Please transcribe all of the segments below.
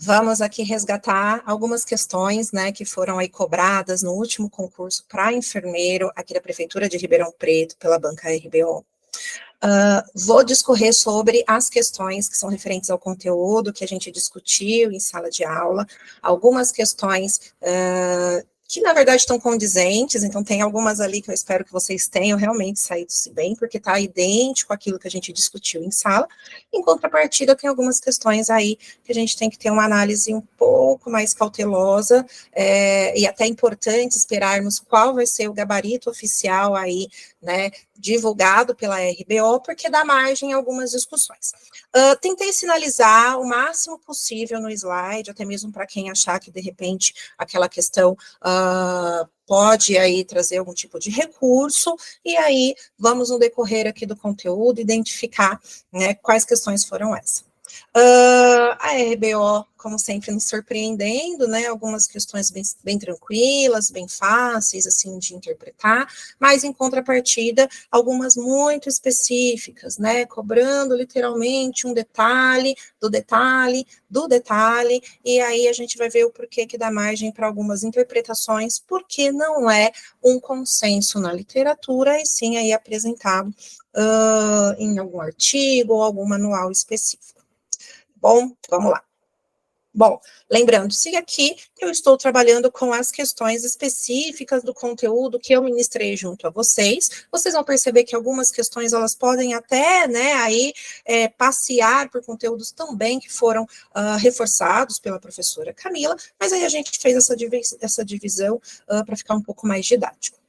Vamos aqui resgatar algumas questões, né, que foram aí cobradas no último concurso para enfermeiro aqui da Prefeitura de Ribeirão Preto, pela banca RBO. Vou discorrer sobre as questões que são referentes ao conteúdo que a gente discutiu em sala de aula, algumas questões que, na verdade, estão condizentes, então tem algumas ali que eu espero que vocês tenham realmente saído-se bem, porque está idêntico àquilo que a gente discutiu em sala. Em contrapartida, tem algumas questões aí que a gente tem que ter uma análise um pouco mais cautelosa, e até importante esperarmos qual vai ser o gabarito oficial aí, né, divulgado pela RBO, porque dá margem a algumas discussões. Tentei sinalizar o máximo possível no slide, até mesmo para quem achar que, de repente, aquela questão pode aí trazer algum tipo de recurso, e aí vamos no decorrer aqui do conteúdo identificar, né, quais questões foram essas. A RBO, como sempre, nos surpreendendo, né, algumas questões bem tranquilas, bem fáceis, assim, de interpretar, mas, em contrapartida, algumas muito específicas, né, cobrando, literalmente, um detalhe, do detalhe, do detalhe, e aí a gente vai ver o porquê que dá margem para algumas interpretações, porque não é um consenso na literatura, e sim aí apresentado em algum artigo ou algum manual específico. Bom, vamos lá. Bom, lembrando-se aqui que eu estou trabalhando com as questões específicas do conteúdo que eu ministrei junto a vocês. Vocês vão perceber que algumas questões, elas podem até, né, aí, passear por conteúdos também que foram reforçados pela professora Camila, mas aí a gente fez essa divisão para ficar um pouco mais didático.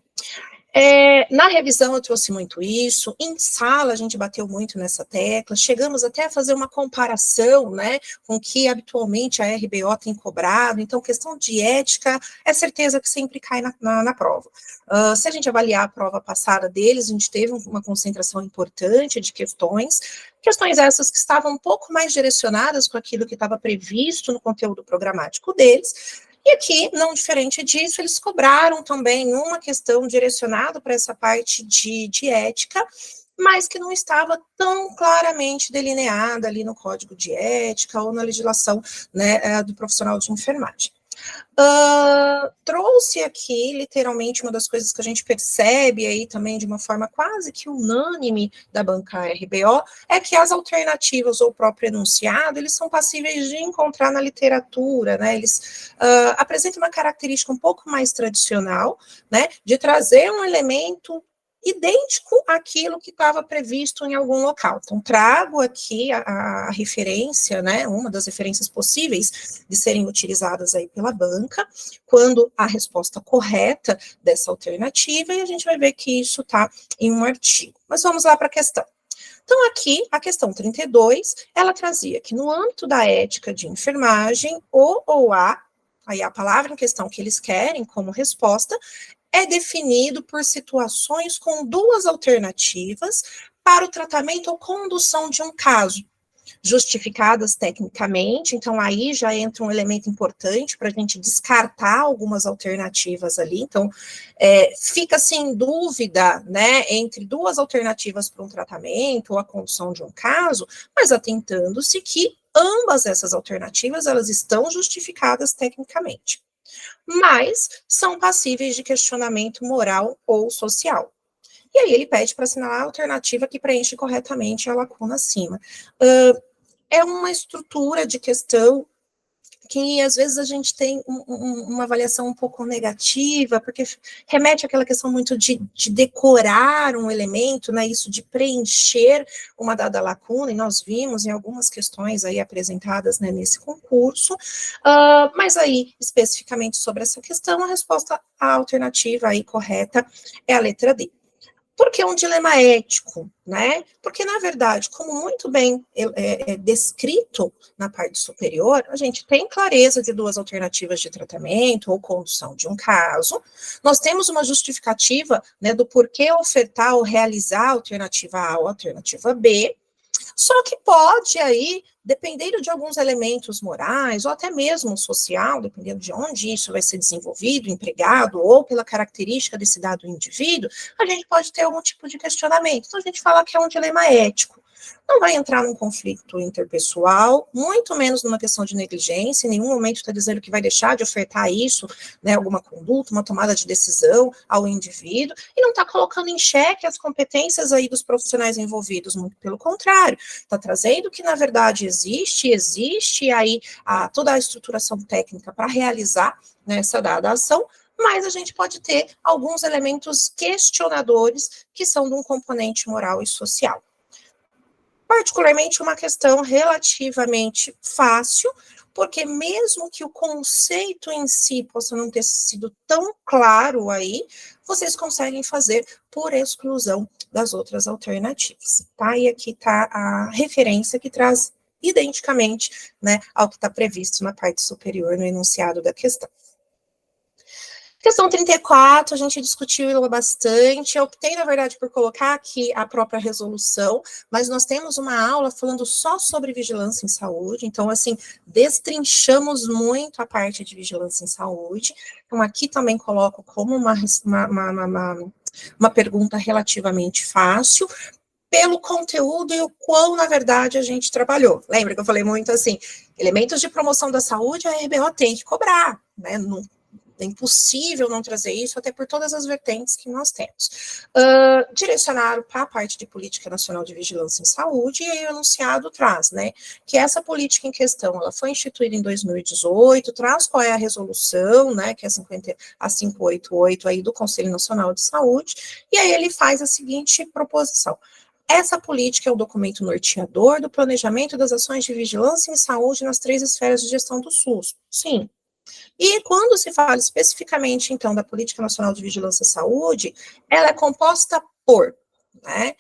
Na revisão eu trouxe muito isso, em sala a gente bateu muito nessa tecla, chegamos até a fazer uma comparação, né, com o que habitualmente a RBO tem cobrado, então questão de ética é certeza que sempre cai na prova. Se a gente avaliar a prova passada deles, a gente teve uma concentração importante de questões essas que estavam um pouco mais direcionadas com aquilo que estava previsto no conteúdo programático deles. E aqui, não diferente disso, eles cobraram também uma questão direcionada para essa parte de ética, mas que não estava tão claramente delineada ali no código de ética ou na legislação, né, do profissional de enfermagem. Trouxe aqui, literalmente, uma das coisas que a gente percebe aí também de uma forma quase que unânime da banca RBO, é que as alternativas ou o próprio enunciado, eles são passíveis de encontrar na literatura, né, eles apresentam uma característica um pouco mais tradicional, né, de trazer um elemento idêntico àquilo que estava previsto em algum local. Então, trago aqui a referência, né, uma das referências possíveis de serem utilizadas aí pela banca, quando a resposta correta dessa alternativa, e a gente vai ver que isso está em um artigo. Mas vamos lá para a questão. Então, aqui, a questão 32, ela trazia que no âmbito da ética de enfermagem, o ou a, aí a palavra em questão que eles querem como resposta, é definido por situações com duas alternativas para o tratamento ou condução de um caso, justificadas tecnicamente, então aí já entra um elemento importante para a gente descartar algumas alternativas ali, então fica sem dúvida, né, entre duas alternativas para um tratamento ou a condução de um caso, mas atentando-se que ambas essas alternativas, elas estão justificadas tecnicamente, mas são passíveis de questionamento moral ou social. E aí ele pede para assinalar a alternativa que preenche corretamente a lacuna acima. É uma estrutura de questão que às vezes a gente tem uma avaliação um pouco negativa, porque remete àquela questão muito de decorar um elemento, né, isso de preencher uma dada lacuna, e nós vimos em algumas questões aí apresentadas, né, nesse concurso, mas aí, especificamente sobre essa questão, a resposta à alternativa aí correta é a letra D. Por que um dilema ético, né? Porque, na verdade, como muito bem é descrito na parte superior, a gente tem clareza de duas alternativas de tratamento ou condução de um caso, nós temos uma justificativa, né, do porquê ofertar ou realizar a alternativa A ou a alternativa B, só que pode aí, dependendo de alguns elementos morais, ou até mesmo social, dependendo de onde isso vai ser desenvolvido, empregado, ou pela característica desse dado indivíduo, a gente pode ter algum tipo de questionamento. Então, a gente fala que é um dilema ético. Não vai entrar num conflito interpessoal, muito menos numa questão de negligência, em nenhum momento está dizendo que vai deixar de ofertar isso, né, alguma conduta, uma tomada de decisão ao indivíduo, e não está colocando em xeque as competências aí dos profissionais envolvidos, muito pelo contrário, está trazendo que, na verdade, existe aí toda a estruturação técnica para realizar, né, essa dada ação, mas a gente pode ter alguns elementos questionadores que são de um componente moral e social. Particularmente uma questão relativamente fácil, porque mesmo que o conceito em si possa não ter sido tão claro aí, vocês conseguem fazer por exclusão das outras alternativas, tá? E aqui está a referência que traz identicamente, né, ao que está previsto na parte superior no enunciado da questão. Questão 34, a gente discutiu ela bastante, eu optei, na verdade, por colocar aqui a própria resolução, mas nós temos uma aula falando só sobre vigilância em saúde, então, assim, destrinchamos muito a parte de vigilância em saúde, então aqui também coloco como uma pergunta relativamente fácil, pelo conteúdo e o quão, na verdade, a gente trabalhou. Lembra que eu falei muito assim, elementos de promoção da saúde, a RBO tem que cobrar, né, é impossível não trazer isso, até por todas as vertentes que nós temos. Direcionado para a parte de Política Nacional de Vigilância em Saúde, e aí o enunciado traz, né, que essa política em questão, ela foi instituída em 2018, traz qual é a resolução, né, que é a 588 aí do Conselho Nacional de Saúde, e aí ele faz a seguinte proposição. Essa política é o documento norteador do planejamento das ações de vigilância em saúde nas 3 esferas de gestão do SUS. Sim. E quando se fala especificamente, então, da Política Nacional de Vigilância à Saúde, ela é composta por, né,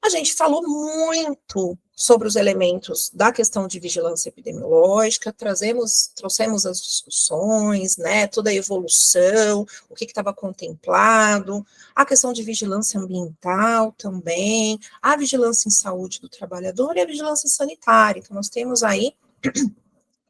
a gente falou muito sobre os elementos da questão de vigilância epidemiológica, trouxemos as discussões, né, toda a evolução, o que estava contemplado, a questão de vigilância ambiental também, a vigilância em saúde do trabalhador e a vigilância sanitária. Então, nós temos aí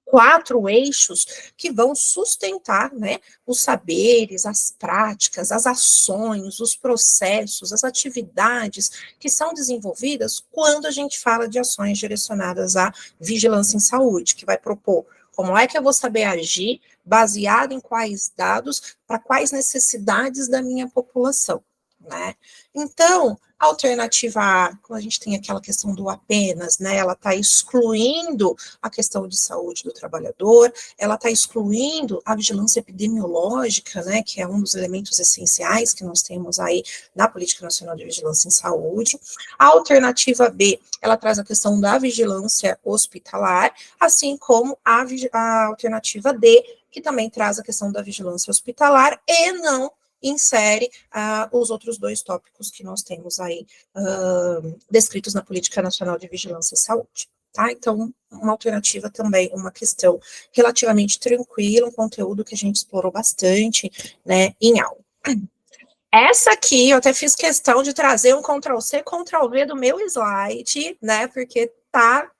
4 eixos que vão sustentar, né, os saberes, as práticas, as ações, os processos, as atividades que são desenvolvidas quando a gente fala de ações direcionadas à vigilância em saúde, que vai propor como é que eu vou saber agir, baseado em quais dados, para quais necessidades da minha população, né? Então, a alternativa A, quando a gente tem aquela questão do apenas, né, ela está excluindo a questão de saúde do trabalhador, ela está excluindo a vigilância epidemiológica, né, que é um dos elementos essenciais que nós temos aí na Política Nacional de Vigilância em Saúde. A alternativa B, ela traz a questão da vigilância hospitalar, assim como a alternativa D, que também traz a questão da vigilância hospitalar e não insere os outros 2 tópicos que nós temos aí descritos na Política Nacional de Vigilância e Saúde. Tá? Então, uma alternativa também, uma questão relativamente tranquila, um conteúdo que a gente explorou bastante, né, em aula. Essa aqui, eu até fiz questão de trazer um Ctrl+C, Ctrl+V do meu slide, né, porque tá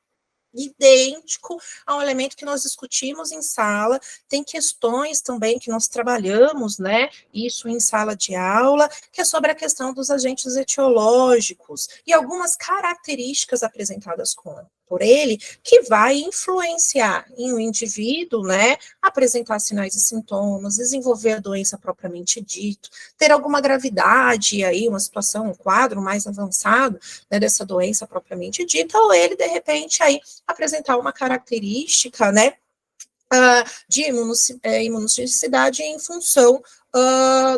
idêntico a um elemento que nós discutimos em sala, tem questões também que nós trabalhamos, né, isso em sala de aula, que é sobre a questão dos agentes etiológicos e algumas características apresentadas por ele, que vai influenciar em um indivíduo, né, apresentar sinais e sintomas, desenvolver a doença propriamente dito, ter alguma gravidade aí, uma situação, um quadro mais avançado, né, dessa doença propriamente dita, ou ele, de repente, aí, apresentar uma característica, né, de imunogenicidade em função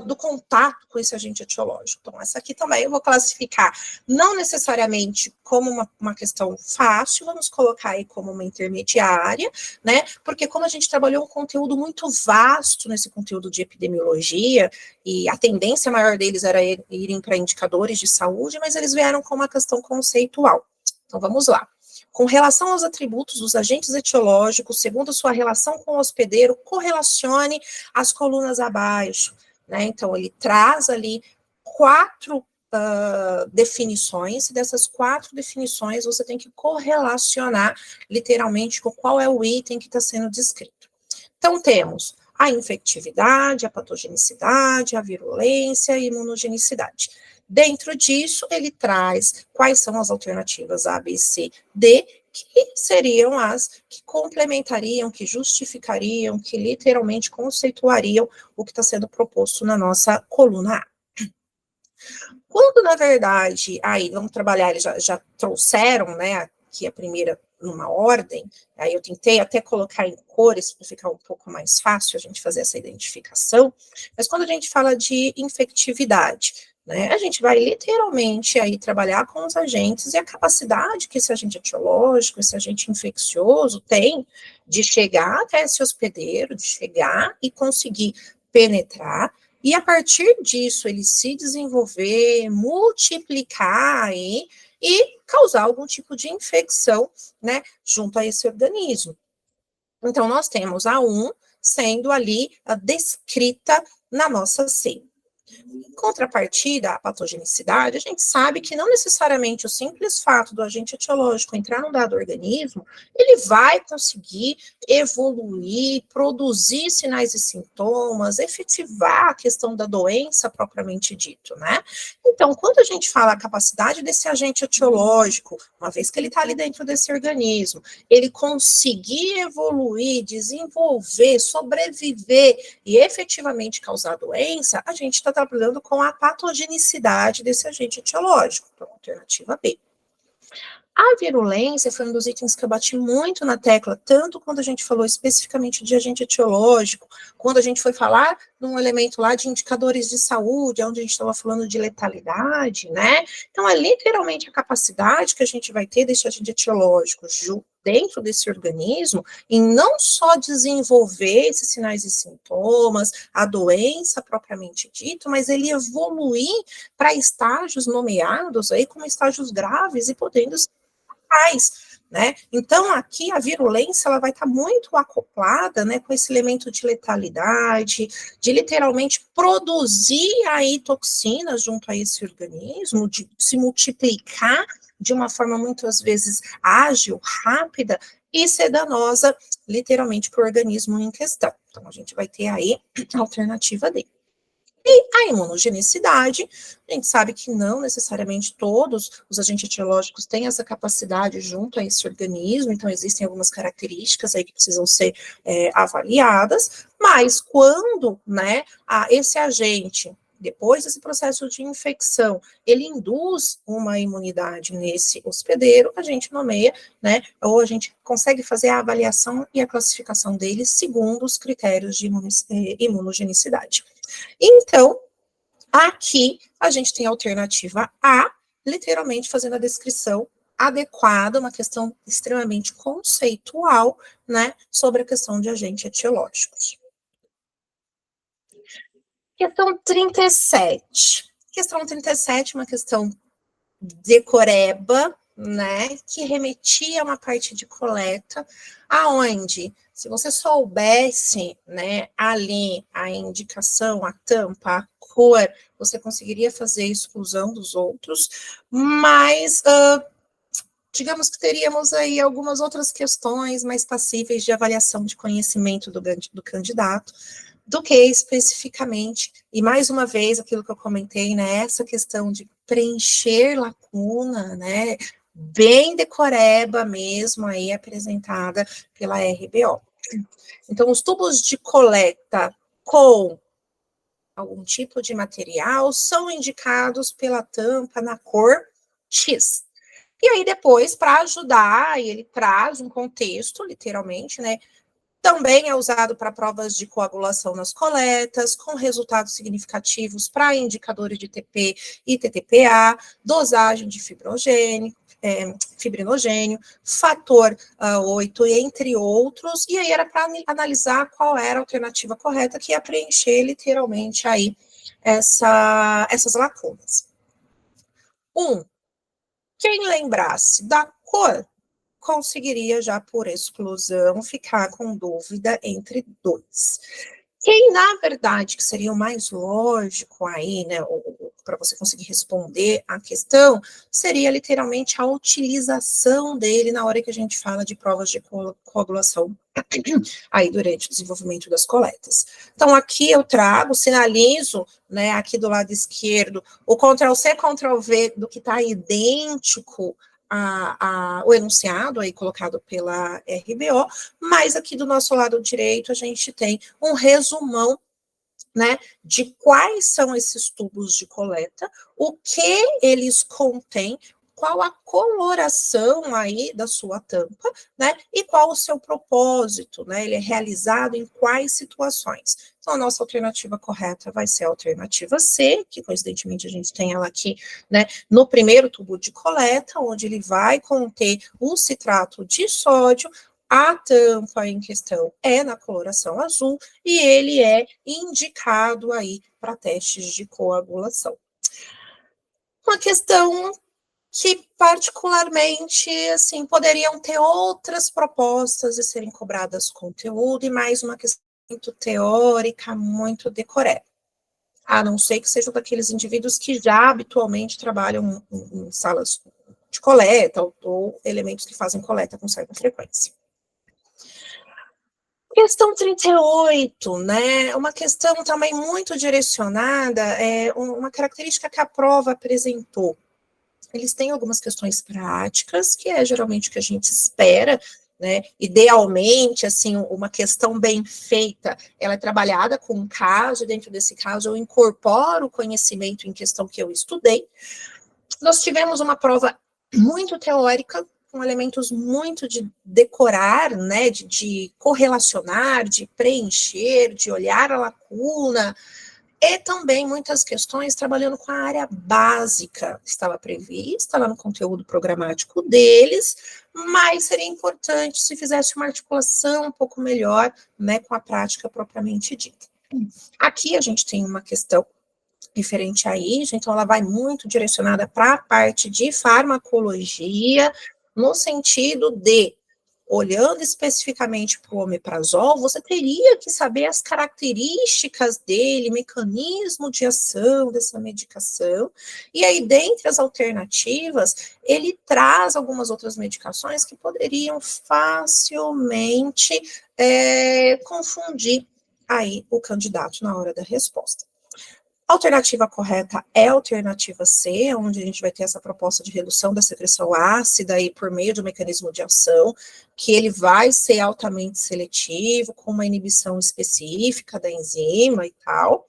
do contato com esse agente etiológico. Então, essa aqui também eu vou classificar, não necessariamente como uma questão fácil, vamos colocar aí como uma intermediária, né, porque como a gente trabalhou um conteúdo muito vasto nesse conteúdo de epidemiologia, e a tendência maior deles era irem para indicadores de saúde, mas eles vieram com uma questão conceitual. Então, vamos lá. Com relação aos atributos dos agentes etiológicos, segundo sua relação com o hospedeiro, correlacione as colunas abaixo, né? Então, ele traz ali 4 definições, e dessas 4 definições você tem que correlacionar literalmente com qual é o item que está sendo descrito. Então, temos a infectividade, a patogenicidade, a virulência e a imunogenicidade. Dentro disso, ele traz quais são as alternativas A, B, C, D, que seriam as que complementariam, que justificariam, que literalmente conceituariam o que está sendo proposto na nossa coluna A. Quando, na verdade, aí vamos trabalhar, eles já trouxeram, né, aqui a primeira numa ordem, aí eu tentei até colocar em cores para ficar um pouco mais fácil a gente fazer essa identificação, mas quando a gente fala de infectividade, né, a gente vai literalmente aí trabalhar com os agentes e a capacidade que esse agente etiológico, esse agente infeccioso tem de chegar até esse hospedeiro, de chegar e conseguir penetrar, e a partir disso ele se desenvolver, multiplicar aí, e causar algum tipo de infecção, né, junto a esse organismo. Então, nós temos a 1 sendo ali descrita na nossa C. Em contrapartida, a patogenicidade, a gente sabe que não necessariamente o simples fato do agente etiológico entrar num dado organismo, ele vai conseguir evoluir, produzir sinais e sintomas, efetivar a questão da doença propriamente dito, né? Então, quando a gente fala a capacidade desse agente etiológico, uma vez que ele está ali dentro desse organismo, ele conseguir evoluir, desenvolver, sobreviver e efetivamente causar doença, a gente está trabalhando com a patogenicidade desse agente etiológico, então, alternativa B. A virulência foi um dos itens que eu bati muito na tecla, tanto quando a gente falou especificamente de agente etiológico, quando a gente foi falar de um elemento lá de indicadores de saúde, onde a gente estava falando de letalidade, né? Então, é literalmente a capacidade que a gente vai ter desse agente etiológico dentro desse organismo, em não só desenvolver esses sinais e sintomas, a doença propriamente dito, mas ele evoluir para estágios nomeados aí como estágios graves e podendo ser fatais, né? Então, aqui a virulência ela vai estar muito acoplada, né, com esse elemento de letalidade, de literalmente produzir aí toxinas junto a esse organismo, de se multiplicar de uma forma muitas vezes ágil, rápida e ser danosa, literalmente, para o organismo em questão. Então, a gente vai ter aí a alternativa D. E a imunogenicidade, a gente sabe que não necessariamente todos os agentes etiológicos têm essa capacidade junto a esse organismo, então existem algumas características aí que precisam ser avaliadas, mas quando, né, esse agente, depois desse processo de infecção, ele induz uma imunidade nesse hospedeiro, a gente nomeia, né, ou a gente consegue fazer a avaliação e a classificação deles segundo os critérios de imunogenicidade. Então, aqui a gente tem a alternativa A, literalmente fazendo a descrição adequada, uma questão extremamente conceitual, né, sobre a questão de agentes etiológicos. Questão 37. Questão 37, uma questão decoreba, né, que remetia a uma parte de coleta, aonde, se você soubesse, né, ali a indicação, a tampa, a cor, você conseguiria fazer a exclusão dos outros, mas digamos que teríamos aí algumas outras questões mais passíveis de avaliação de conhecimento do candidato, do que especificamente, e mais uma vez, aquilo que eu comentei, né, essa questão de preencher lacuna, né, bem decoreba mesmo, aí apresentada pela RBO. Então, os tubos de coleta com algum tipo de material são indicados pela tampa na cor X. E aí, depois, para ajudar, ele traz um contexto, literalmente, né, também é usado para provas de coagulação nas coletas, com resultados significativos para indicadores de TP e TTPA, dosagem de fibrinogênio, fator 8, entre outros, e aí era para analisar qual era a alternativa correta, que ia preencher literalmente aí essas lacunas. Quem lembrasse da cor, conseguiria já por exclusão ficar com dúvida entre dois. Quem, na verdade, que seria o mais lógico aí, né, para você conseguir responder a questão, seria literalmente a utilização dele na hora que a gente fala de provas de coagulação aí durante o desenvolvimento das coletas. Então, aqui eu trago, sinalizo, né, aqui do lado esquerdo, o Ctrl+C, Ctrl+V do que está idêntico o enunciado aí colocado pela RBO, mas aqui do nosso lado direito a gente tem um resumão, né, de quais são esses tubos de coleta, o que eles contêm, qual a coloração aí da sua tampa, né, e qual o seu propósito, né, ele é realizado em quais situações. Então, a nossa alternativa correta vai ser a alternativa C, que coincidentemente a gente tem ela aqui, né, no primeiro tubo de coleta, onde ele vai conter o citrato de sódio. A tampa em questão é na coloração azul e ele é indicado aí para testes de coagulação. Uma questão que particularmente, assim, poderiam ter outras propostas de serem cobradas conteúdo e mais uma questão muito teórica, muito decoreba. A não ser que sejam daqueles indivíduos que já habitualmente trabalham em salas de coleta ou elementos que fazem coleta com certa frequência. Questão 38, né, uma questão também muito direcionada, uma característica que a prova apresentou. Eles têm algumas questões práticas, que é geralmente o que a gente espera, né, idealmente, assim, uma questão bem feita, ela é trabalhada com um caso, e dentro desse caso eu incorporo o conhecimento em questão que eu estudei. Nós tivemos uma prova muito teórica, com elementos muito de decorar, né, de correlacionar, de preencher, de olhar a lacuna, e também muitas questões trabalhando com a área básica, estava prevista lá no conteúdo programático deles, mas seria importante se fizesse uma articulação um pouco melhor, né, com a prática propriamente dita. Aqui a gente tem uma questão referente a isso, então ela vai muito direcionada para a parte de farmacologia, no sentido de, olhando especificamente para o omeprazol, você teria que saber as características dele, mecanismo de ação dessa medicação, e aí, dentre as alternativas, ele traz algumas outras medicações que poderiam facilmente confundir aí o candidato na hora da resposta. A alternativa correta é a alternativa C, onde a gente vai ter essa proposta de redução da secreção ácida aí por meio de um mecanismo de ação, que ele vai ser altamente seletivo, com uma inibição específica da enzima e tal.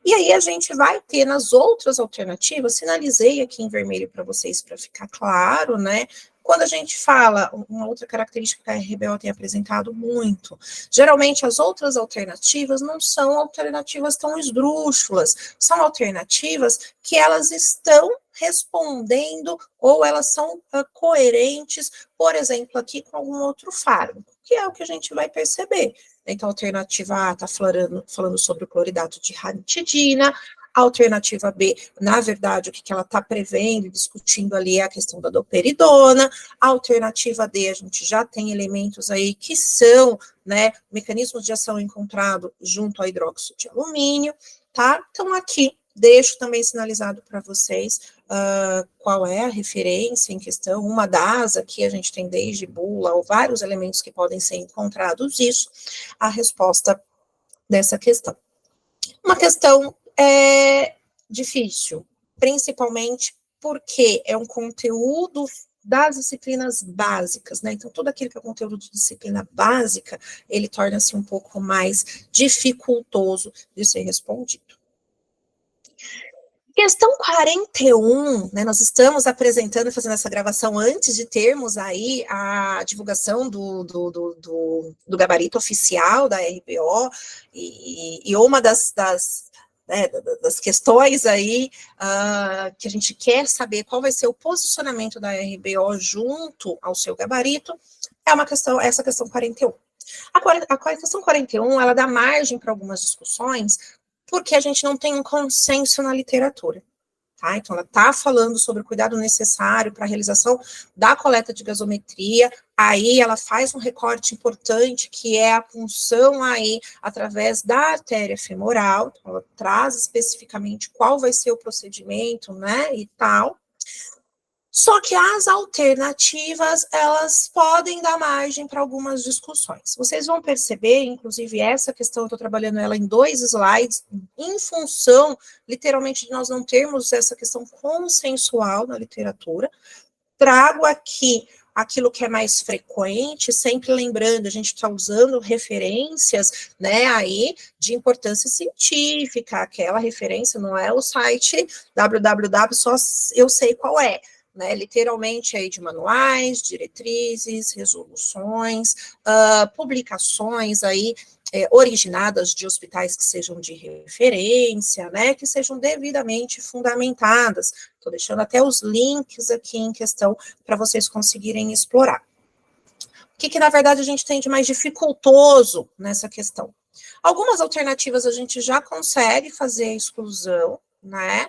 E aí a gente vai ter nas outras alternativas, sinalizei aqui em vermelho para vocês para ficar claro, né? Quando a gente fala, uma outra característica que a RBO tem apresentado muito, geralmente as outras alternativas não são alternativas tão esdrúxulas, são alternativas que elas estão respondendo ou elas são coerentes, por exemplo, aqui com algum outro fármaco, que é o que a gente vai perceber. Então, a alternativa A está falando sobre o cloridato de ranitidina, a alternativa B, na verdade, o que ela está prevendo e discutindo ali é a questão da doperidona. A alternativa D, a gente já tem elementos aí que são, né, mecanismos de ação encontrado junto ao hidróxido de alumínio, tá? Então, aqui, deixo também sinalizado para vocês qual é a referência em questão. Uma das, aqui a gente tem desde bula ou vários elementos que podem ser encontrados, isso, a resposta dessa questão. Uma questão difícil, principalmente porque é um conteúdo das disciplinas básicas, né? Então, tudo aquilo que é conteúdo de disciplina básica, ele torna-se um pouco mais dificultoso de ser respondido. Questão 41, né, nós estamos apresentando e fazendo essa gravação antes de termos aí a divulgação do gabarito oficial da RBO, e uma das questões aí que a gente quer saber qual vai ser o posicionamento da RBO junto ao seu gabarito, essa questão 41. A questão 41, ela dá margem para algumas discussões, porque a gente não tem um consenso na literatura, tá? Então, ela está falando sobre o cuidado necessário para a realização da coleta de gasometria aí ela faz um recorte importante, que é a punção aí através da artéria femoral, então ela traz especificamente qual vai ser o procedimento, né, e tal. Só que as alternativas, elas podem dar margem para algumas discussões. Vocês vão perceber, inclusive, essa questão, eu estou trabalhando ela em 2 slides, em função, literalmente, de nós não termos essa questão consensual na literatura. Trago aqui aquilo que é mais frequente, sempre lembrando, a gente está usando referências, né, aí, de importância científica, aquela referência não é o site www, só eu sei qual é, né, literalmente aí de manuais, diretrizes, resoluções, publicações aí originadas de hospitais que sejam de referência, né, que sejam devidamente fundamentadas. Estou deixando até os links aqui em questão para vocês conseguirem explorar. O que, na verdade, a gente tem de mais dificultoso nessa questão? Algumas alternativas a gente já consegue fazer a exclusão, né?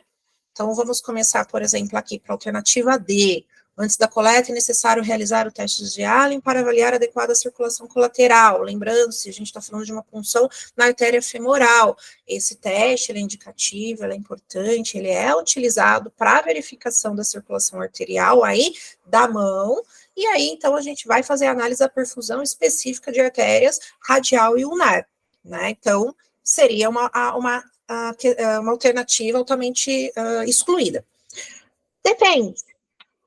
Então, vamos começar, por exemplo, aqui para a alternativa D. Antes da coleta, é necessário realizar o teste de Allen para avaliar a adequada circulação colateral. Lembrando, se a gente está falando de uma punção na artéria femoral, esse teste ele é indicativo, ele é importante, ele é utilizado para verificação da circulação arterial aí da mão, e aí, então, a gente vai fazer a análise da perfusão específica de artérias radial e ulnar, né? Então, seria uma alternativa altamente excluída. Depende.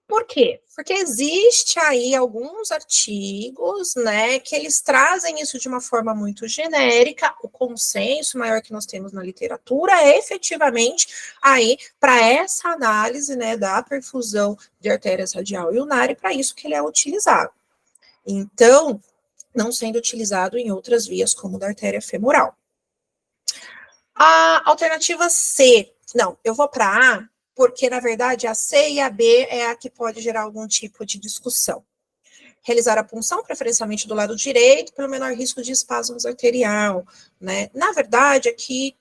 Por quê? Porque existe aí alguns artigos, né, que eles trazem isso de uma forma muito genérica. O consenso maior que nós temos na literatura é efetivamente aí para essa análise, né, da perfusão de artérias radial e ulnar, e para isso que ele é utilizado. Então, não sendo utilizado em outras vias como da artéria femoral. A alternativa C, não, eu vou para A, porque, na verdade, a C e a B é a que pode gerar algum tipo de discussão. Realizar a punção, preferencialmente do lado direito, pelo menor risco de espasmos arterial, né? Na verdade, aqui,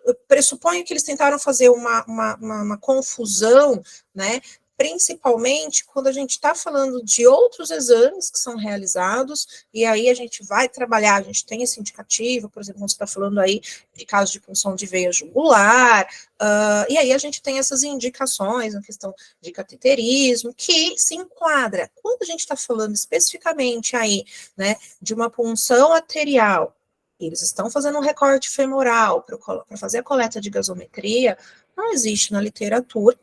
eu pressuponho que eles tentaram fazer uma confusão, né? Principalmente quando a gente está falando de outros exames que são realizados, e aí a gente vai trabalhar, a gente tem esse indicativo, por exemplo, quando você está falando aí de casos de punção de veia jugular, e aí a gente tem essas indicações na questão de cateterismo, que se enquadra. Quando a gente está falando especificamente aí, né, de uma punção arterial, eles estão fazendo um recorte femoral para fazer a coleta de gasometria, não existe na literatura,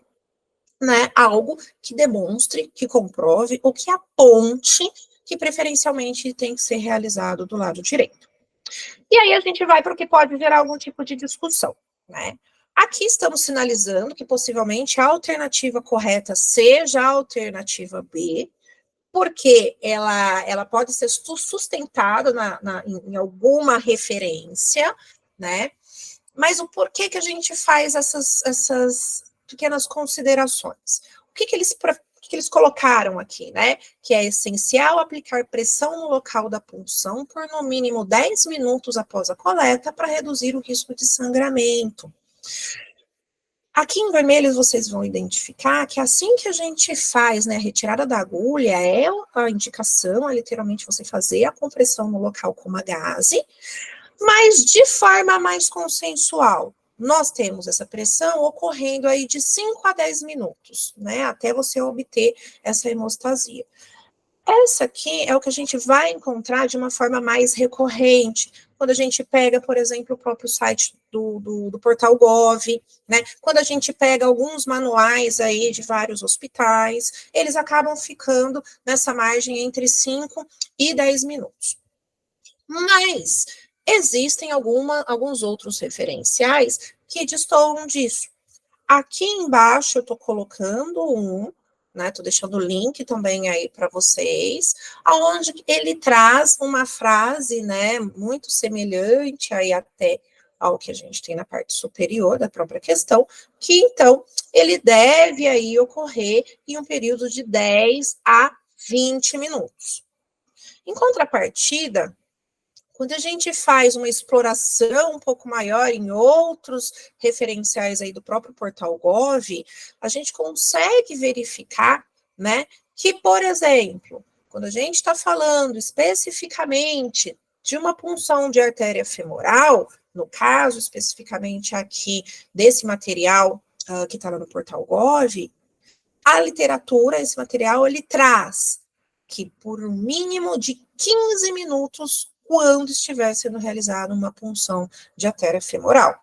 né, algo que demonstre, que comprove ou que aponte que preferencialmente tem que ser realizado do lado direito. E aí a gente vai para o que pode gerar algum tipo de discussão, né? Aqui estamos sinalizando que possivelmente a alternativa correta seja a alternativa B, porque ela pode ser sustentada em alguma referência, né? Mas o porquê que a gente faz essas pequenas considerações? O que eles colocaram aqui, né? Que é essencial aplicar pressão no local da punção por no mínimo 10 minutos após a coleta para reduzir o risco de sangramento. Aqui em vermelho vocês vão identificar que assim que a gente faz, né, a retirada da agulha, é a indicação, é literalmente você fazer a compressão no local com uma gaze, mas de forma mais consensual. Nós temos essa pressão ocorrendo aí de 5 a 10 minutos, né, até você obter essa hemostasia. Essa aqui é o que a gente vai encontrar de uma forma mais recorrente, quando a gente pega, por exemplo, o próprio site do portal Gov, né? Quando a gente pega alguns manuais aí de vários hospitais, eles acabam ficando nessa margem entre 5 e 10 minutos. Mas existem alguns outros referenciais que destoam disso. Aqui embaixo eu estou colocando né, tô deixando o link também aí para vocês, aonde ele traz uma frase, né, muito semelhante aí até ao que a gente tem na parte superior da própria questão, que então ele deve aí ocorrer em um período de 10 a 20 minutos. Em contrapartida, quando a gente faz uma exploração um pouco maior em outros referenciais aí do próprio portal Gov, a gente consegue verificar, né, que, por exemplo, quando a gente está falando especificamente de uma punção de artéria femoral, no caso especificamente aqui desse material que está lá no portal Gov, a literatura, esse material, ele traz que por um mínimo de 15 minutos, quando estiver sendo realizada uma punção de artéria femoral.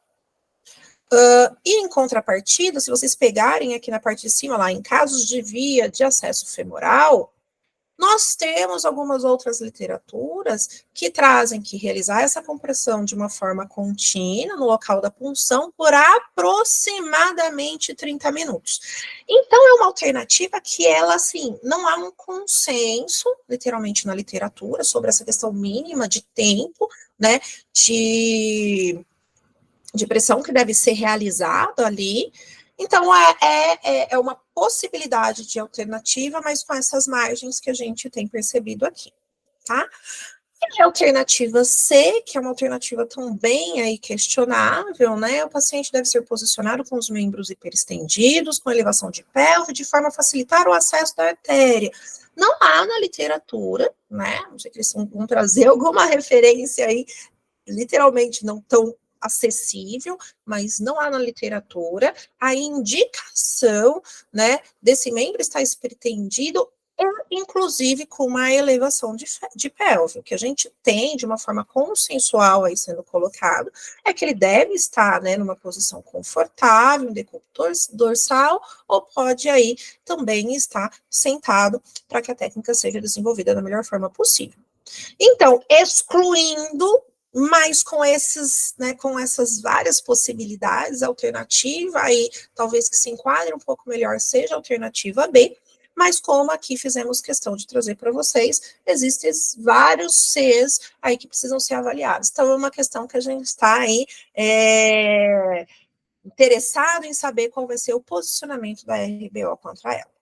E em contrapartida, se vocês pegarem aqui na parte de cima, lá em casos de via de acesso femoral, nós temos algumas outras literaturas que trazem que realizar essa compressão de uma forma contínua no local da punção por aproximadamente 30 minutos. Então, é uma alternativa que ela, assim, não há um consenso, literalmente, na literatura sobre essa questão mínima de tempo, né, de pressão que deve ser realizado ali. Então, é uma possibilidade de alternativa, mas com essas margens que a gente tem percebido aqui, tá? E a alternativa C, que é uma alternativa também aí questionável, né? O paciente deve ser posicionado com os membros hiperestendidos, com elevação de pelve, de forma a facilitar o acesso da artéria. Não há na literatura, né? Não sei que eles vão trazer alguma referência aí, literalmente não tão acessível, mas não há na literatura a indicação, né, desse membro estar hipertendido, inclusive com uma elevação de pelve. O que a gente tem de uma forma consensual aí sendo colocado é que ele deve estar, né, numa posição confortável, um decúbito dorsal, ou pode aí também estar sentado para que a técnica seja desenvolvida da melhor forma possível. Então, excluindo, mas com essas várias possibilidades, a alternativa aí, talvez que se enquadre um pouco melhor, seja a alternativa B, mas como aqui fizemos questão de trazer para vocês, existem vários Cs aí que precisam ser avaliados. Então, é uma questão que a gente está aí interessado em saber qual vai ser o posicionamento da RBO contra ela.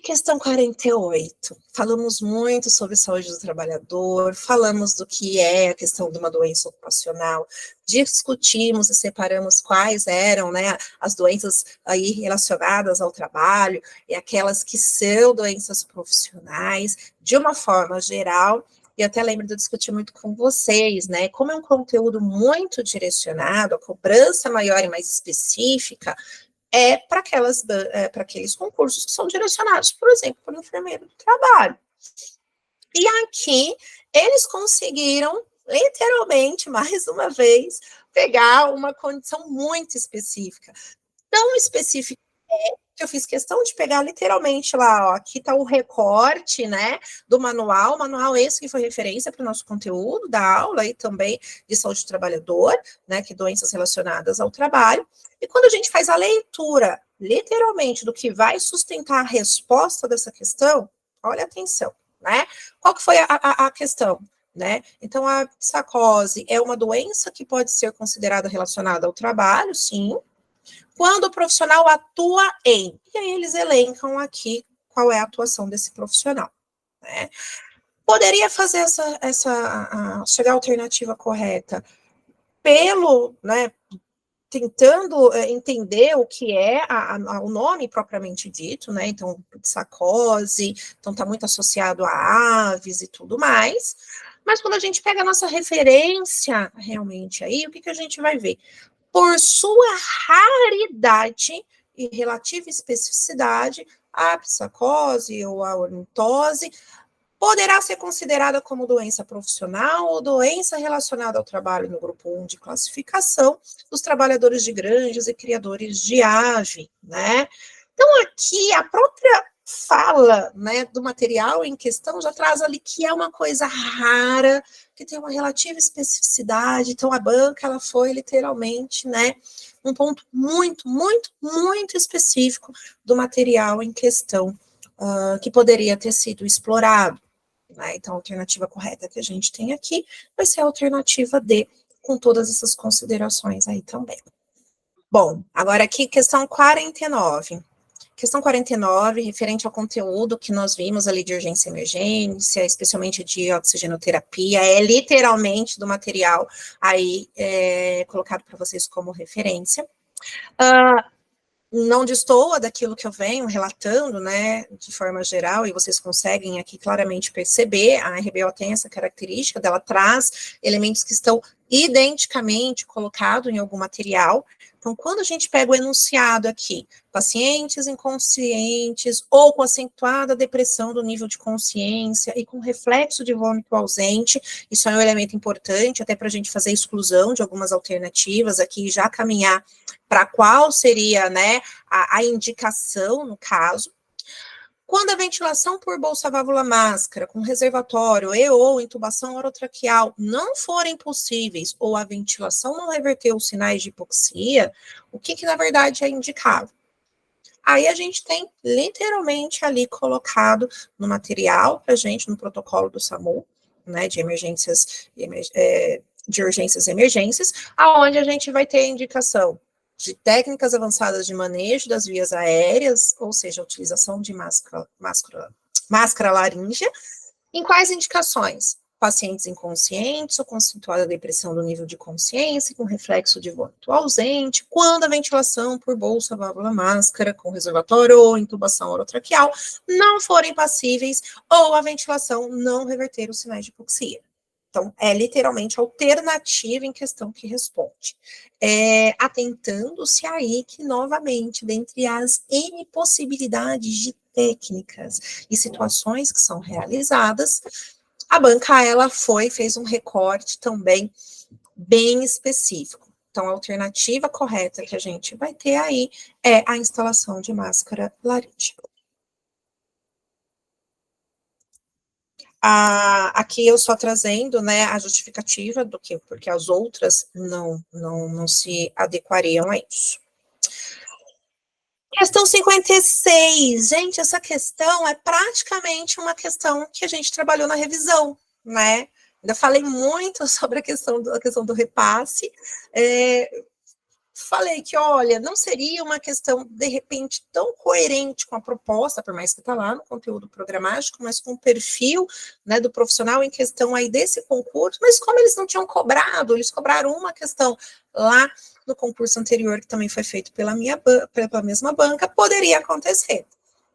Questão 48. Falamos muito sobre saúde do trabalhador, falamos do que é a questão de uma doença ocupacional, discutimos e separamos quais eram, né, as doenças aí relacionadas ao trabalho e aquelas que são doenças profissionais, de uma forma geral. E até lembro de eu discutir muito com vocês, né? Como é um conteúdo muito direcionado, a cobrança maior e mais específica, para aqueles concursos que são direcionados, por exemplo, para o enfermeiro do trabalho. E aqui, eles conseguiram, literalmente, mais uma vez, pegar uma condição muito específica. Tão específica que eu fiz questão de pegar literalmente lá, ó, aqui está o recorte, né, do manual esse que foi referência para o nosso conteúdo da aula e também de saúde do trabalhador, né, que doenças relacionadas ao trabalho, e quando a gente faz a leitura, literalmente, do que vai sustentar a resposta dessa questão, olha atenção, né, qual que foi a questão? Né? Então, a psicose é uma doença que pode ser considerada relacionada ao trabalho, sim, quando o profissional atua em. E aí eles elencam aqui qual é a atuação desse profissional. Né? Poderia fazer chegar à alternativa correta né, tentando entender o que é o nome propriamente dito, né? Então, psicose, então está muito associado a aves e tudo mais. Mas quando a gente pega a nossa referência realmente aí, o que a gente vai ver? Por sua raridade e relativa especificidade, a psicose ou a ornitose poderá ser considerada como doença profissional ou doença relacionada ao trabalho no grupo 1 de classificação dos trabalhadores de granjas e criadores de ave, né? Então, aqui, a própria fala, né, do material em questão já traz ali que é uma coisa rara, que tem uma relativa especificidade, então a banca, ela foi literalmente, né, um ponto muito, muito, muito específico do material em questão, que poderia ter sido explorado. Né? Então, a alternativa correta que a gente tem aqui vai ser a alternativa D, com todas essas considerações aí também. Bom, agora aqui, questão 49. Questão 49, referente ao conteúdo que nós vimos ali de urgência e emergência, especialmente de oxigenoterapia, é literalmente do material aí colocado para vocês como referência. não destoa daquilo que eu venho relatando, né, de forma geral, e vocês conseguem aqui claramente perceber, a RBO tem essa característica dela traz elementos que estão identicamente colocados em algum material. Então, quando a gente pega o enunciado aqui, pacientes inconscientes ou com acentuada depressão do nível de consciência e com reflexo de vômito ausente, isso é um elemento importante, até para a gente fazer exclusão de algumas alternativas aqui, já caminhar para qual seria, né, a indicação no caso. Quando a ventilação por bolsa válvula máscara, com reservatório e ou intubação orotraqueal não forem possíveis ou a ventilação não reverter os sinais de hipoxia, o que na verdade é indicado? Aí a gente tem literalmente ali colocado no material para gente, no protocolo do SAMU, né, de emergências, de urgências e emergências, aonde a gente vai ter a indicação de técnicas avançadas de manejo das vias aéreas, ou seja, a utilização de máscara laríngea, em quais indicações? Pacientes inconscientes ou com acentuada depressão do nível de consciência, com reflexo de vômito ausente, quando a ventilação por bolsa, válvula, máscara, com reservatório ou intubação orotraqueal não forem passíveis ou a ventilação não reverter os sinais de hipoxia. Então, é literalmente a alternativa em questão que responde. Atentando-se aí que, novamente, dentre as N possibilidades de técnicas e situações que são realizadas, a banca, ela fez um recorte também bem específico. Então, a alternativa correta que a gente vai ter aí é a instalação de máscara laríngea. Aqui eu só trazendo, né, a justificativa do que, porque as outras não se adequariam a isso. Questão 56, gente, essa questão é praticamente uma questão que a gente trabalhou na revisão, né? Ainda falei muito sobre a questão do repasse, falei que, olha, não seria uma questão, de repente, tão coerente com a proposta, por mais que está lá no conteúdo programático, mas com o perfil, né, do profissional em questão aí desse concurso, mas como eles não tinham cobrado, eles cobraram uma questão lá no concurso anterior, que também foi feito pela mesma banca, poderia acontecer.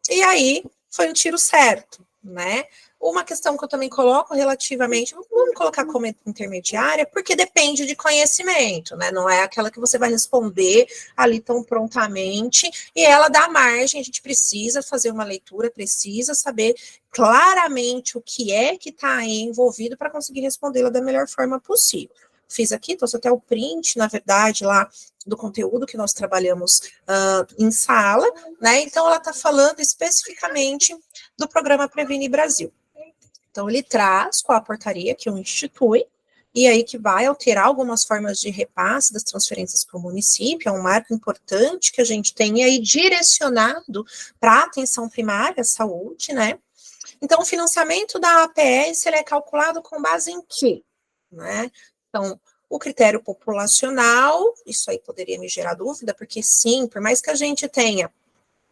E aí, foi um tiro certo, né? Uma questão que eu também coloco relativamente, vamos colocar como intermediária, porque depende de conhecimento, né? Não é aquela que você vai responder ali tão prontamente, e ela dá margem, a gente precisa fazer uma leitura, precisa saber claramente o que é que está aí envolvido para conseguir respondê-la da melhor forma possível. Fiz aqui, trouxe até o print, na verdade, lá do conteúdo que nós trabalhamos em sala, né? Então, ela está falando especificamente do programa Previne Brasil. Então, ele traz qual a portaria que o institui, e aí que vai alterar algumas formas de repasse das transferências para o município, é um marco importante que a gente tem aí direcionado para a atenção primária à saúde, né? Então, o financiamento da APS, ele é calculado com base em quê? Né? Então, o critério populacional, isso aí poderia me gerar dúvida, porque sim, por mais que a gente tenha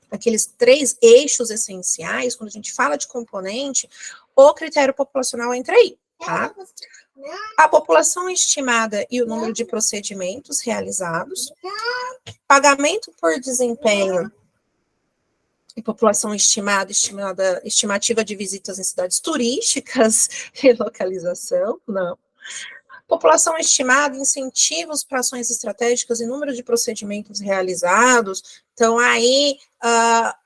aqueles 3 eixos essenciais, quando a gente fala de componente, o critério populacional entra aí, tá? A população estimada e o número de procedimentos realizados, pagamento por desempenho e população estimativa de visitas em cidades turísticas e localização, não. População estimada, incentivos para ações estratégicas e número de procedimentos realizados. Então, aí,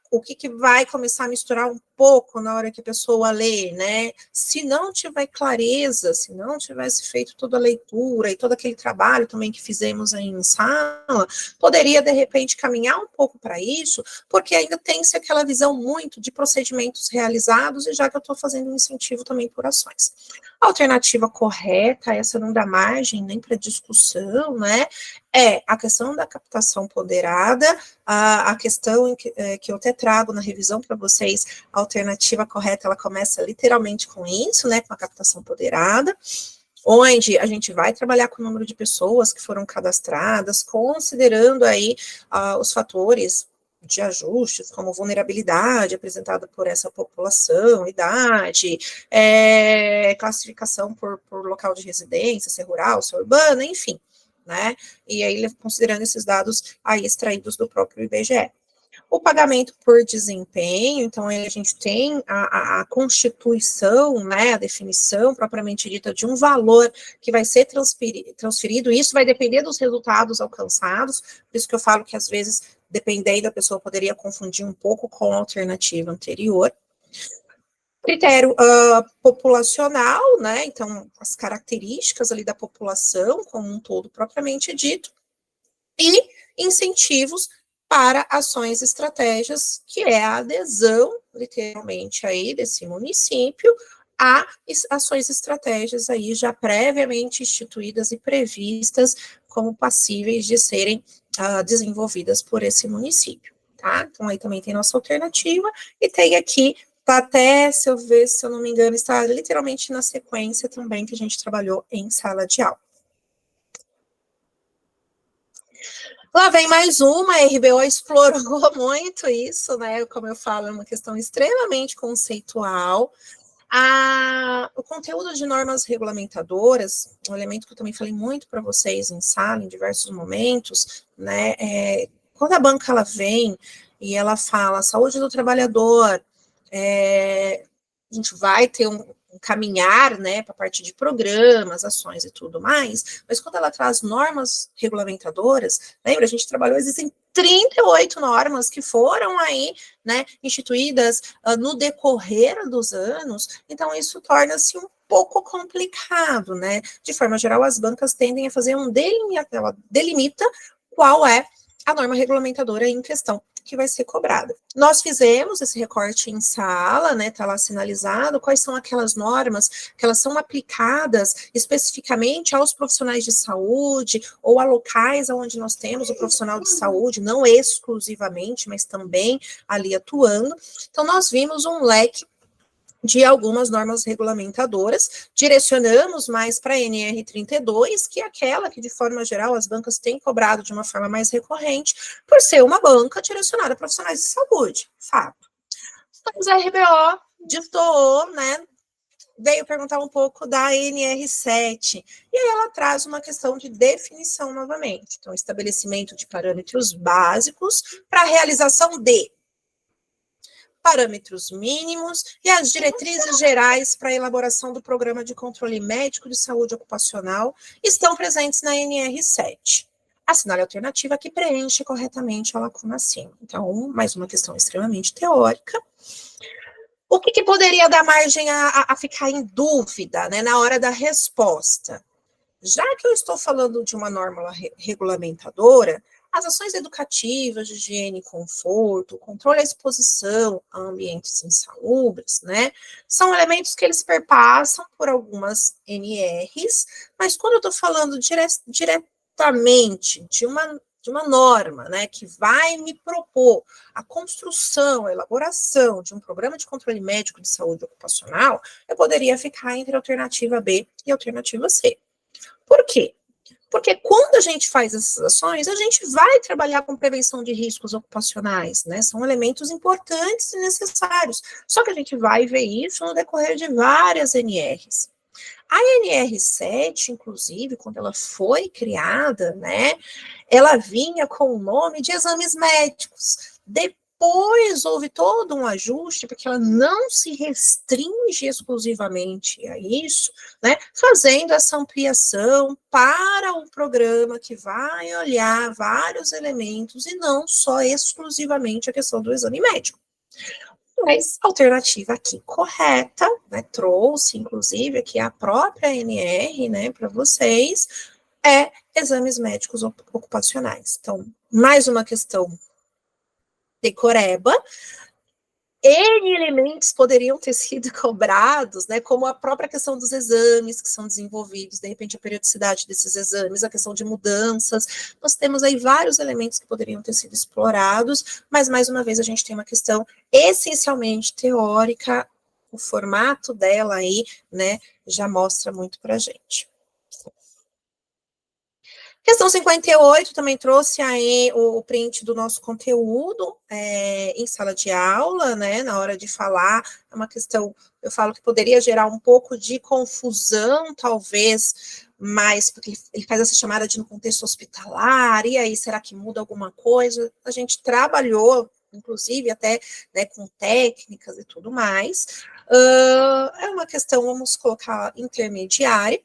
o que vai começar a misturar um pouco na hora que a pessoa lê, né? Se não tiver clareza, se não tivesse feito toda a leitura e todo aquele trabalho também que fizemos aí em sala, poderia, de repente, caminhar um pouco para isso, porque ainda tem-se aquela visão muito de procedimentos realizados, e já que eu estou fazendo um incentivo também por ações. A alternativa correta, essa não dá margem nem para discussão, né? É a questão da captação ponderada, a questão que eu até trago na revisão para vocês, a alternativa correta, ela começa literalmente com isso, né, com a captação ponderada, onde a gente vai trabalhar com o número de pessoas que foram cadastradas, considerando aí os fatores de ajustes, como vulnerabilidade apresentada por essa população, idade, classificação por local de residência, se é rural, se é urbana, enfim. né? E aí, considerando esses dados aí extraídos do próprio IBGE. O pagamento por desempenho, então aí a gente tem a constituição, né, a definição propriamente dita de um valor que vai ser transferido, isso vai depender dos resultados alcançados, por isso que eu falo que às vezes, dependendo, a pessoa poderia confundir um pouco com a alternativa anterior. Critério populacional, né, então as características ali da população como um todo propriamente dito, e incentivos para ações e estratégias, que é a adesão, literalmente, aí desse município a ações e estratégias aí já previamente instituídas e previstas como passíveis de serem desenvolvidas por esse município, tá? Então, aí também tem nossa alternativa, e tem aqui, tá até, se eu não me engano, está literalmente na sequência também que a gente trabalhou em sala de aula. Lá vem mais uma, a RBO explorou muito isso, né? Como eu falo, é uma questão extremamente conceitual. O conteúdo de normas regulamentadoras, um elemento que eu também falei muito para vocês em sala, em diversos momentos, né? Quando a banca ela vem e ela fala saúde do trabalhador, a gente vai ter um caminhar, né, para a parte de programas, ações e tudo mais, mas quando ela traz normas regulamentadoras, lembra, a gente trabalhou, existem 38 normas que foram aí, né, instituídas no decorrer dos anos, então isso torna-se um pouco complicado, né, de forma geral as bancas tendem a fazer ela delimita qual é a norma regulamentadora em questão que vai ser cobrada. Nós fizemos esse recorte em sala, né, tá lá sinalizado quais são aquelas normas que elas são aplicadas especificamente aos profissionais de saúde ou a locais onde nós temos o profissional de saúde, não exclusivamente, mas também ali atuando. Então, nós vimos um leque de algumas normas regulamentadoras, direcionamos mais para a NR32, que é aquela que, de forma geral, as bancas têm cobrado de uma forma mais recorrente, por ser uma banca direcionada a profissionais de saúde, fato. Mas a RBO destoou, né, veio perguntar um pouco da NR7, e aí ela traz uma questão de definição novamente, então, estabelecimento de parâmetros básicos para a realização de parâmetros mínimos e as diretrizes gerais para a elaboração do programa de controle médico de saúde ocupacional estão presentes na NR7. Assinale a alternativa que preenche corretamente a lacuna acima. Então, mais uma questão extremamente teórica. O que poderia dar margem a ficar em dúvida, né, na hora da resposta? Já que eu estou falando de uma norma regulamentadora, as ações educativas de higiene e conforto, controle à exposição a ambientes insalubres, né, são elementos que eles perpassam por algumas NRs, mas quando eu estou falando diretamente de uma norma, né, que vai me propor a construção, a elaboração de um programa de controle médico de saúde ocupacional, eu poderia ficar entre a alternativa B e a alternativa C. Por quê? Porque quando a gente faz essas ações, a gente vai trabalhar com prevenção de riscos ocupacionais, né? São elementos importantes e necessários. Só que a gente vai ver isso no decorrer de várias NRs. A NR7, inclusive, quando ela foi criada, né, ela vinha com o nome de exames médicos. Depois houve todo um ajuste, porque ela não se restringe exclusivamente a isso, né, fazendo essa ampliação para um programa que vai olhar vários elementos e não só exclusivamente a questão do exame médico. Mas a alternativa aqui correta, né, trouxe inclusive aqui a própria NR, né, para vocês, é exames médicos ocupacionais. Então, mais uma questão decoreba. N elementos poderiam ter sido cobrados, né, como a própria questão dos exames que são desenvolvidos, de repente a periodicidade desses exames, a questão de mudanças, nós temos aí vários elementos que poderiam ter sido explorados, mas mais uma vez a gente tem uma questão essencialmente teórica, o formato dela aí, né, já mostra muito para a gente. Questão 58 também trouxe aí o print do nosso conteúdo em sala de aula, né, na hora de falar, é uma questão, eu falo que poderia gerar um pouco de confusão, talvez, mas porque ele faz essa chamada de no contexto hospitalar, e aí será que muda alguma coisa? A gente trabalhou, inclusive até, né, com técnicas e tudo mais. É uma questão, vamos colocar, intermediária,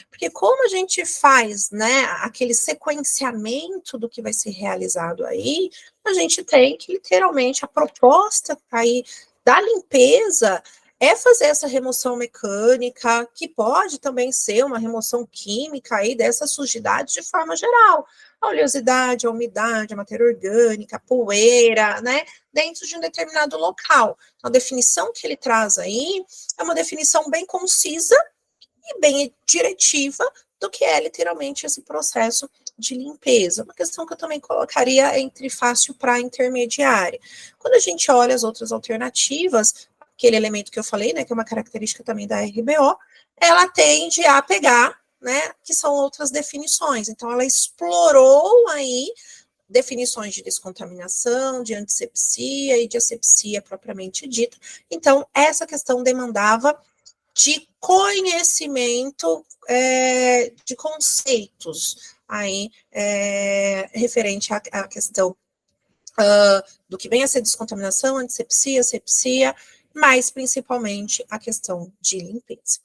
porque como a gente faz, né, aquele sequenciamento do que vai ser realizado aí, a gente tem que, literalmente, a proposta aí da limpeza é fazer essa remoção mecânica, que pode também ser uma remoção química aí dessa sujidade de forma geral. A oleosidade, a umidade, a matéria orgânica, a poeira, né, dentro de um determinado local. Então, a definição que ele traz aí é uma definição bem concisa e bem diretiva do que é literalmente esse processo de limpeza. Uma questão que eu também colocaria entre fácil para intermediária. Quando a gente olha as outras alternativas, aquele elemento que eu falei, né, que é uma característica também da RBO, ela tende a pegar, né, que são outras definições. Então, ela explorou aí definições de descontaminação, de antisepsia e de asepsia propriamente dita. Então, essa questão demandava de conhecimento de conceitos aí referente à questão do que vem a ser descontaminação, antisepsia, asepsia, mas principalmente a questão de limpeza.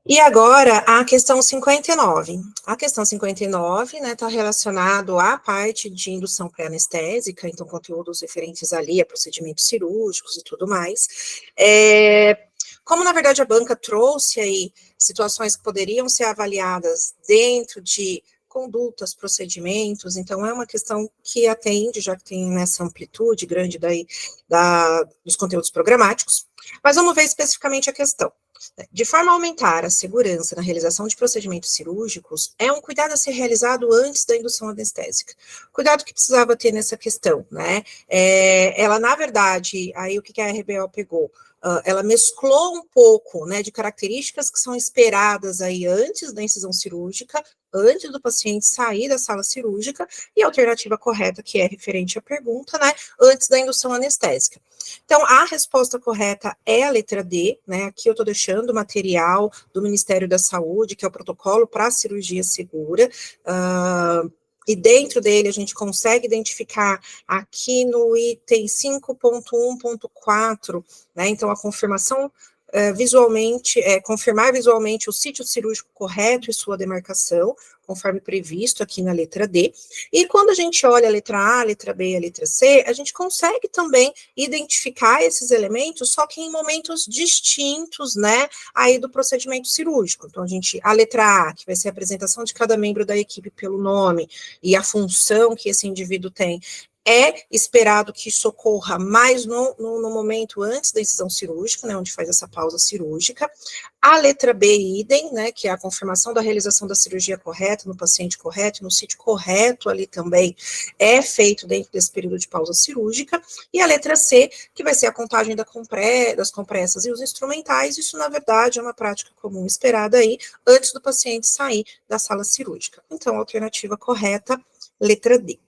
E agora, a questão 59. A questão 59, né, está relacionado à parte de indução pré-anestésica, então conteúdos referentes ali a procedimentos cirúrgicos e tudo mais. Como, na verdade, a banca trouxe aí situações que poderiam ser avaliadas dentro de condutas, procedimentos, então é uma questão que atende, já que tem nessa amplitude grande daí dos conteúdos programáticos, mas vamos ver especificamente a questão. De forma a aumentar a segurança na realização de procedimentos cirúrgicos, é um cuidado a ser realizado antes da indução anestésica. Cuidado que precisava ter nessa questão, né? Ela, na verdade, aí o que a RBO pegou? Ela mesclou um pouco, né, de características que são esperadas aí antes da incisão cirúrgica, antes do paciente sair da sala cirúrgica, e a alternativa correta, que é referente à pergunta, né, antes da indução anestésica. Então, a resposta correta é a letra D, né, aqui eu estou deixando o material do Ministério da Saúde, que é o protocolo para cirurgia segura, e dentro dele a gente consegue identificar aqui no item 5.1.4, né, então a confirmação visualmente, confirmar visualmente o sítio cirúrgico correto e sua demarcação, conforme previsto aqui na letra D, e quando a gente olha a letra A, a letra B e a letra C, a gente consegue também identificar esses elementos, só que em momentos distintos, né, aí do procedimento cirúrgico. Então, a letra A, que vai ser a apresentação de cada membro da equipe pelo nome e a função que esse indivíduo tem, é esperado que isso ocorra mais no momento antes da incisão cirúrgica, né, onde faz essa pausa cirúrgica. A letra B, idem, né, que é a confirmação da realização da cirurgia correta, no paciente correto, no sítio correto ali também, é feito dentro desse período de pausa cirúrgica. E a letra C, que vai ser a contagem das compressas e os instrumentais, isso, na verdade, é uma prática comum esperada aí, antes do paciente sair da sala cirúrgica. Então, a alternativa correta, letra D.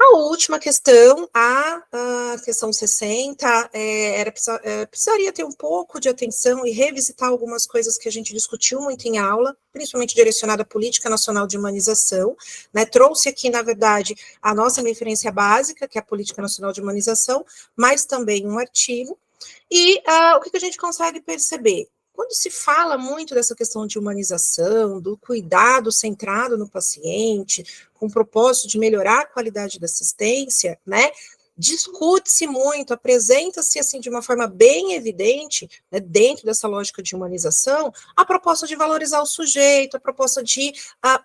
A última questão, a questão 60, precisaria ter um pouco de atenção e revisitar algumas coisas que a gente discutiu muito em aula, principalmente direcionada à Política Nacional de Humanização, né, trouxe aqui, na verdade, a nossa referência básica, que é a Política Nacional de Humanização, mas também um artigo, e o que a gente consegue perceber? Quando se fala muito dessa questão de humanização, do cuidado centrado no paciente, com o propósito de melhorar a qualidade da assistência, né, discute-se muito, apresenta-se assim de uma forma bem evidente, né, dentro dessa lógica de humanização, a proposta de valorizar o sujeito, a proposta de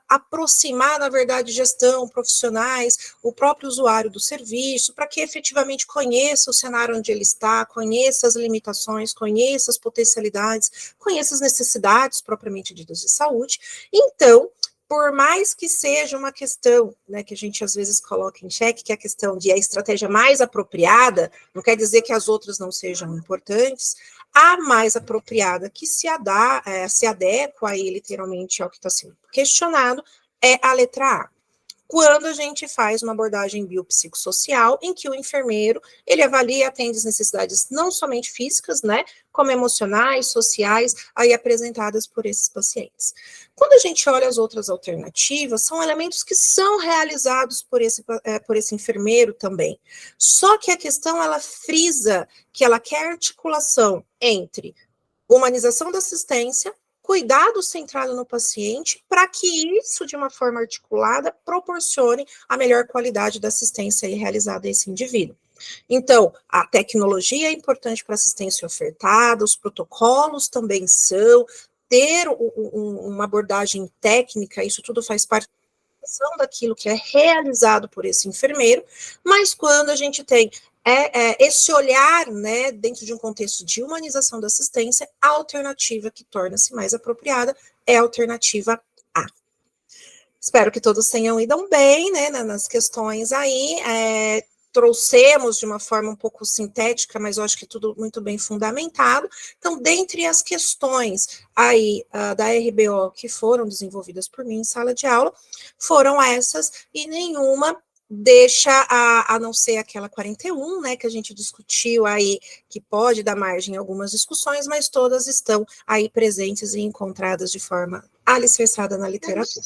aproximar, na verdade, gestão, profissionais, o próprio usuário do serviço, para que efetivamente conheça o cenário onde ele está, conheça as limitações, conheça as potencialidades, conheça as necessidades propriamente ditas de saúde. Então, por mais que seja uma questão, né, que a gente às vezes coloca em xeque, que é a questão de a estratégia mais apropriada, não quer dizer que as outras não sejam importantes, a mais apropriada que se adequa aí literalmente ao que está sendo questionado é a letra A. quando a gente faz uma abordagem biopsicossocial, em que o enfermeiro, ele avalia e atende as necessidades não somente físicas, né, como emocionais, sociais, aí apresentadas por esses pacientes. Quando a gente olha as outras alternativas, são elementos que são realizados por esse enfermeiro também. Só que a questão, ela frisa que ela quer articulação entre humanização da assistência, cuidado centrado no paciente, para que isso, de uma forma articulada, proporcione a melhor qualidade da assistência realizada a esse indivíduo. Então, a tecnologia é importante para a assistência ofertada, os protocolos também são, ter uma abordagem técnica, isso tudo faz parte daquilo que é realizado por esse enfermeiro, mas quando a gente tem esse olhar, né, dentro de um contexto de humanização da assistência, a alternativa que torna-se mais apropriada é a alternativa A. Espero que todos tenham ido bem, né, nas questões aí, trouxemos de uma forma um pouco sintética, mas eu acho que tudo muito bem fundamentado. Então, dentre as questões aí da RBO que foram desenvolvidas por mim em sala de aula, foram essas, e nenhuma deixa, a não ser aquela 41, né, que a gente discutiu aí, que pode dar margem a algumas discussões, mas todas estão aí presentes e encontradas de forma alicerçada na literatura.